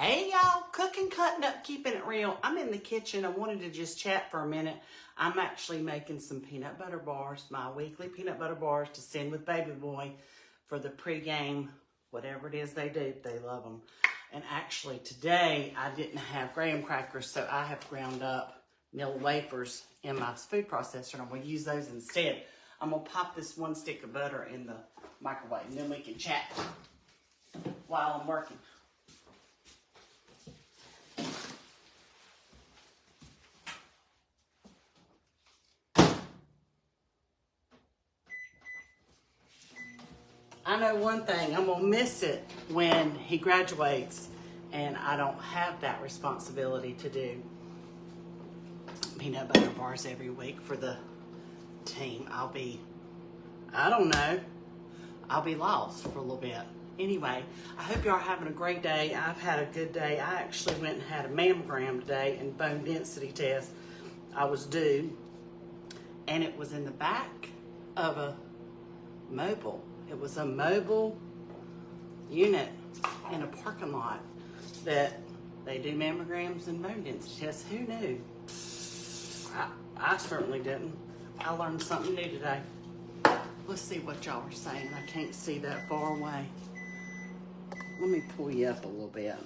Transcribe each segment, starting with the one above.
Hey y'all, cooking, cutting up, keeping it real. I'm in the kitchen. I wanted to just chat for a minute. I'm actually making some peanut butter bars, my weekly peanut butter bars to send with baby boy for the pregame, whatever it is they do. They love them. And actually today I didn't have graham crackers, so I have ground up Nilla Wafers in my food processor, and I'm going to use those instead. I'm going to pop this one stick of butter in the microwave, and then we can chat while I'm working. I know one thing, I'm gonna miss it when he graduates and I don't have that responsibility to do peanut butter bars every week for the team. I'll be lost for a little bit. Anyway, I hope y'all are having a great day. I've had a good day. I actually went and had a mammogram today and bone density test. I was due, and it was in the back of a mobile. It was a mobile unit in a parking lot that they do mammograms and bone density tests. Who knew? I certainly didn't. I learned something new today. Let's see what y'all are saying. I can't see that far away. Let me pull you up a little bit.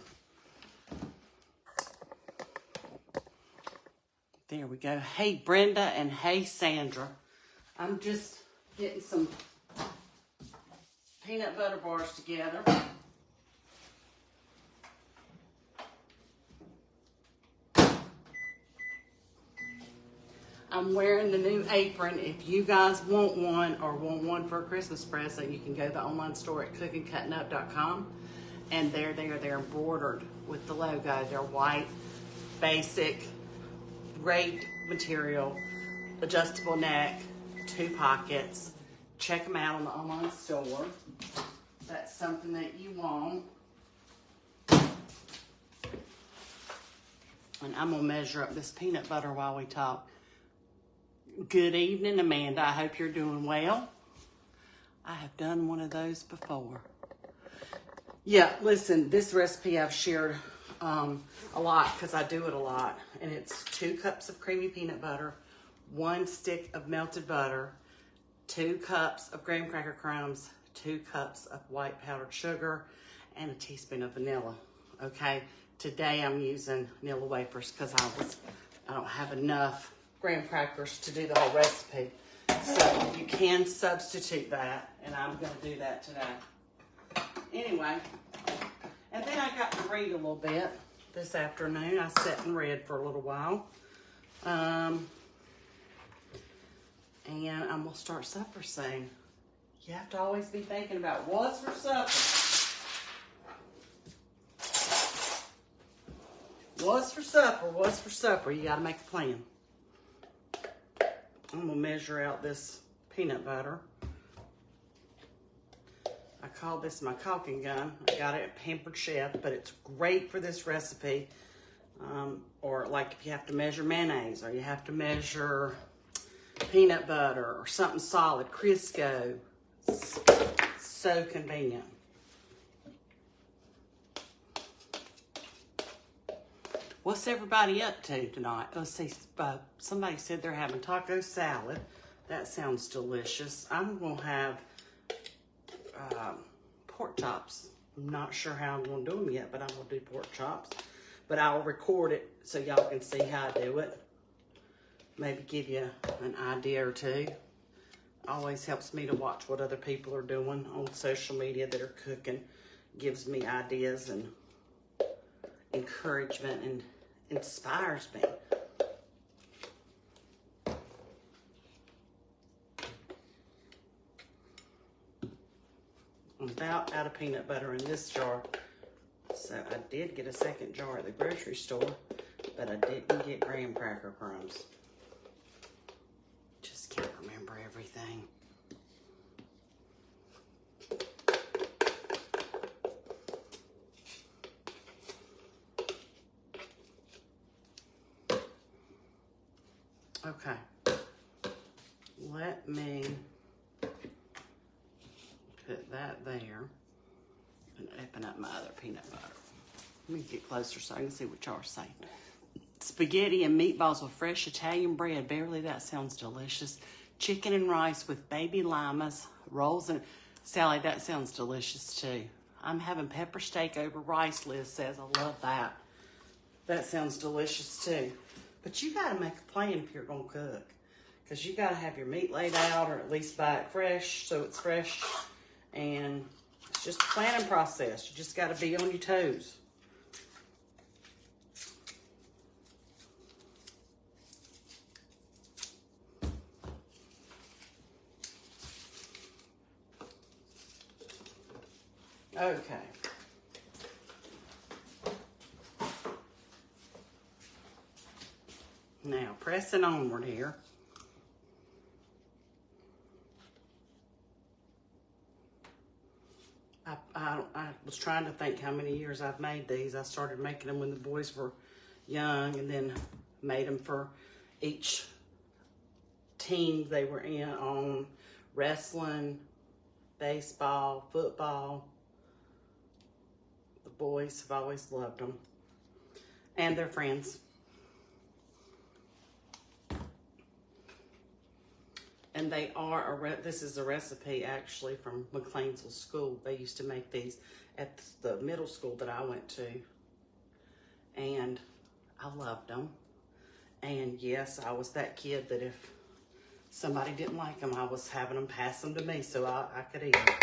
There we go. Hey, Brenda, and hey, Sandra. I'm just getting some peanut butter bars together. I'm wearing the new apron. If you guys want one or want one for a Christmas present, you can go to the online store at cookingcuttingup.com, and they're embroidered with the logo. They're white, basic, great material, adjustable neck, 2 pockets. Check them out on the online store. That's something that you want. And I'm gonna measure up this peanut butter while we talk. Good evening, Amanda. I hope you're doing well. I have done one of those before. Yeah, listen, this recipe I've shared a lot because I do it a lot. And it's 2 cups of creamy peanut butter, 1 stick of melted butter, 2 cups of graham cracker crumbs, 2 cups of white powdered sugar, and a teaspoon of vanilla. Okay, today I'm using Nilla Wafers because I don't have enough graham crackers to do the whole recipe. So you can substitute that, and I'm going to do that today. Anyway, and then I got to read a little bit this afternoon. I sat and read for a little while. And I'm going to start supper soon. You have to always be thinking about what's for supper. What's for supper? What's for supper? You got to make a plan. I'm going to measure out this peanut butter. I call this my caulking gun. I got it at Pampered Chef, but it's great for this recipe. Or like if you have to measure mayonnaise, or you have to measure peanut butter or something solid, Crisco. So convenient. What's everybody up to tonight? Let's see, somebody said they're having taco salad. That sounds delicious. I'm gonna have pork chops. I'm not sure how I'm gonna do them yet, but I'm gonna do pork chops. But I'll record it so y'all can see how I do it. Maybe give you an idea or two. Always helps me to watch what other people are doing on social media that are cooking. Gives me ideas and encouragement and inspires me. I'm about out of peanut butter in this jar. So I did get a second jar at the grocery store, but I didn't get graham cracker crumbs. Just can't remember everything. Okay, let me put that there and open up my other peanut butter. Let me get closer so I can see what y'all are saying. Spaghetti and meatballs with fresh Italian bread. Beverly, that sounds delicious. Chicken and rice with baby limas, rolls and Sally, that sounds delicious too. I'm having pepper steak over rice, Liz says. I love that. That sounds delicious too. But you got to make a plan if you're going to cook. Because you got to have your meat laid out or at least buy it fresh so it's fresh. And it's just a planning process. You just got to be on your toes. Okay. Now, pressing onward here. I was trying to think how many years I've made these. I started making them when the boys were young and then made them for each team they were in on wrestling, baseball, football. The boys have always loved them. And their friends. And they are, this is a recipe actually from McLeansville School. They used to make these at the middle school that I went to. And I loved them. And yes, I was that kid that if somebody didn't like them, I was having them pass them to me so I could eat them.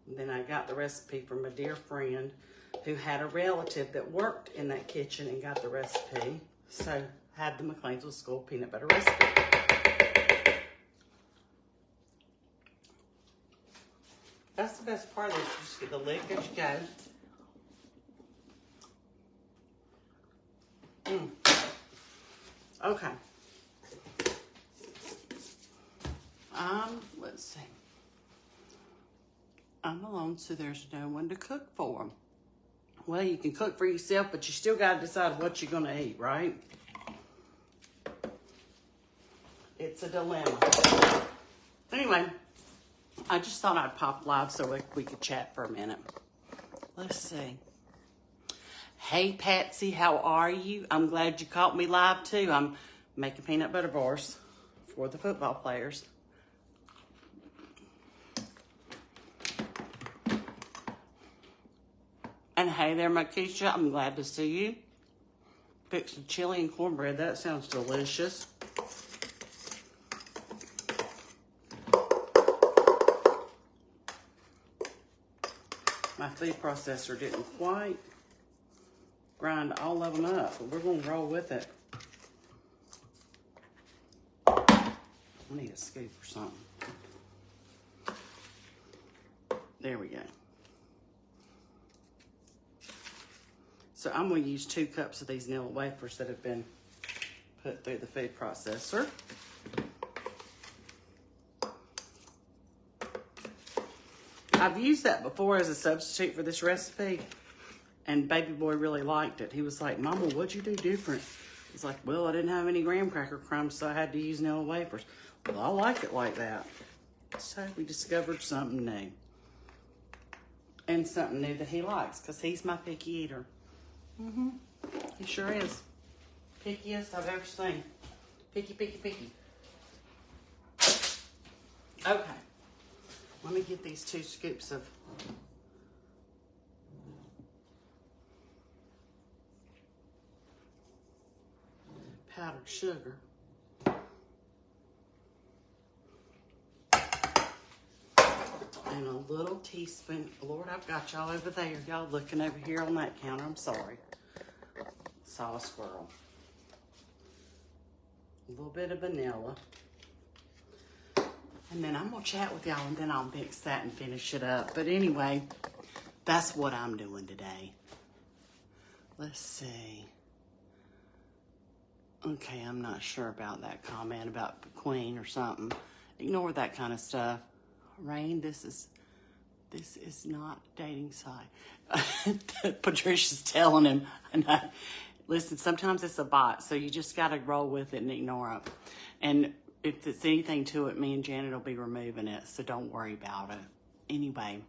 And then I got the recipe from a dear friend who had a relative that worked in that kitchen and got the recipe. So had the McLeansville School peanut butter recipe. That's the best part of this. You just get the lick as you go. Okay. Let's see. I'm alone, so there's no one to cook for them. Well, you can cook for yourself, but you still got to decide what you're going to eat, right? It's a dilemma. Anyway, I just thought I'd pop live so we could chat for a minute. Let's see. Hey, Patsy, how are you? I'm glad you caught me live, too. I'm making peanut butter bars for the football players. And hey there, Makisha. I'm glad to see you. Fixing chili and cornbread. That sounds delicious. My food processor didn't quite grind all of them up, but we're going to roll with it. I need a scoop or something. There we go. So I'm going to use 2 cups of these Nilla Wafers that have been put through the food processor. I've used that before as a substitute for this recipe, and baby boy really liked it. He was like, Mama, what'd you do different? He's like, well, I didn't have any graham cracker crumbs, so I had to use Nilla Wafers. Well, I like it like that. So we discovered something new. And something new that he likes, because he's my picky eater. He sure is. Pickiest I've ever seen. Picky, picky, picky. Okay. Let me get these 2 scoops of powdered sugar. And a little teaspoon. Lord, I've got y'all over there. Y'all looking over here on that counter. I'm sorry. Saw a squirrel. A little bit of vanilla. And then I'm going to chat with y'all and then I'll mix that and finish it up. But anyway, that's what I'm doing today. Let's see. Okay, I'm not sure about that comment about the Queen or something. Ignore that kind of stuff. Rain, this is not a dating site. Patricia's telling him. Listen, sometimes it's a bot, so you just got to roll with it and ignore it. And if it's anything to it, me and Janet will be removing it, so don't worry about it. Anyway,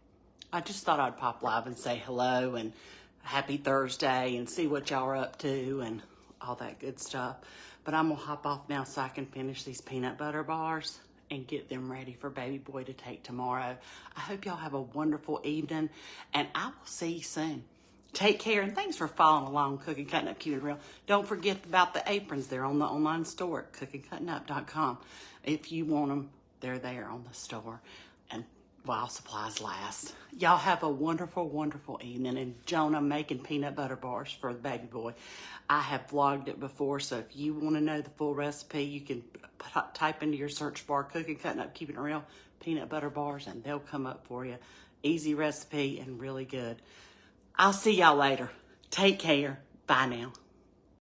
I just thought I'd pop live and say hello and happy Thursday and see what y'all are up to and all that good stuff. But I'm going to hop off now so I can finish these peanut butter bars and get them ready for baby boy to take tomorrow. I hope y'all have a wonderful evening, and I will see you soon. Take care, and thanks for following along, Cooking, Cutting Up, Cute and Real. Don't forget about the aprons. They're on the online store at cookingcuttingup.com. If you want them, they're there on the store, and while supplies last. Y'all have a wonderful, wonderful evening. And Jonah making peanut butter bars for the baby boy. I have vlogged it before, so if you want to know the full recipe, you can type into your search bar, Cooking, Cutting Up, Keeping It Real, peanut butter bars, and they'll come up for you. Easy recipe and really good. I'll see y'all later. Take care. Bye now.